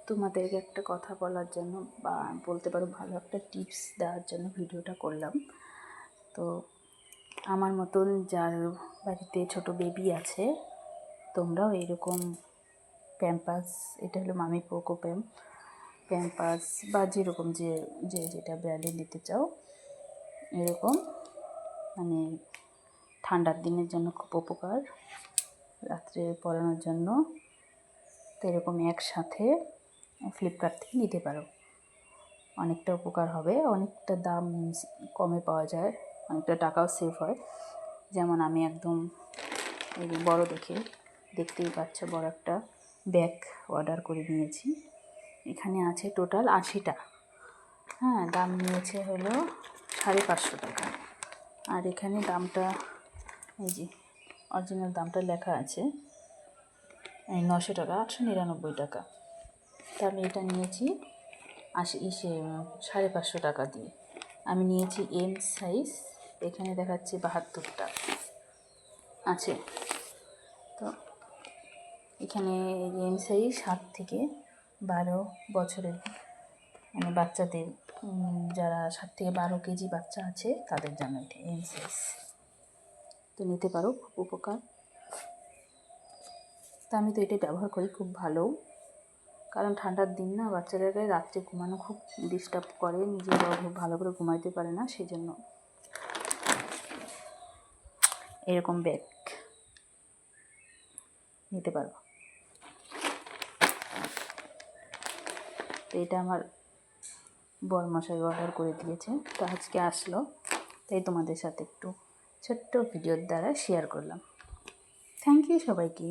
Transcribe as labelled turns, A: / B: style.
A: তোমাদেরকে একটা কথা বলার জন্য বা বলতে পারো ভালো একটা টিপস দেওয়ার জন্য ভিডিওটা করলাম। তো আমার মতন যার বাড়িতে ছোট বেবি আছে, তোমরাও এরকম প্যাম্পাস, এটা হলো মামি পোকো প্যাম্পাস বা যেরকম যে যেটা ব্র্যান্ডে নিতে চাও, এরকম মানে ঠান্ডার দিনের জন্য খুব উপকার, রাত্রে পরানোর জন্য। তো এরকম একসাথে ফ্লিপকার্ট থেকে নিতে পারো, অনেকটা উপকার হবে, অনেকটা দাম কমে পাওয়া যায়, অনেকটা টাকাও সেভ হয়। যেমন আমি একদম এই বড় দেখতেই পাচ্ছ, বড় একটা ব্যাগ অর্ডার করে নিয়েছি। এখানে আছে টোটাল 80টা। হ্যাঁ, দাম নিয়েছে হলো 550 টাকা। আর এখানে দামটা এই যে অরিজিনাল দামটা লেখা আছে 900 টাকা, 899 টাকা। তা আমি এটা নিয়েছি 550 টাকা দিয়ে। আমি নিয়েছি এম সাইজ, এখানে দেখাচ্ছে 72টা আছে। তো এখানে এম সাইজ 7 থেকে 12 বছরের মানে বাচ্চাদের, যারা 7 থেকে 12 কেজি বাচ্চা আছে তাদের জন্য এটা এম সাইজ। তো নিতে পারো, খুব উপকার। তো আমি তো এটাই ব্যবহার করি, খুব ভালো। কারণ ঠান্ডার দিন না, বাচ্চাদেরকে রাত্রে ঘুমানো খুব ডিস্টার্ব করে, নিজেরাও খুব ভালো করে ঘুমাইতে পারে না, সেই জন্য এরকম ব্যাগ নিতে পারো। তো এটা আমার বরমশাই অর্ডার করে দিয়েছে, তো আজকে আসলো, তাই তোমাদের সাথে একটু ছোট্ট ভিডিওর দ্বারা শেয়ার করলাম। থ্যাংক ইউ সবাইকে।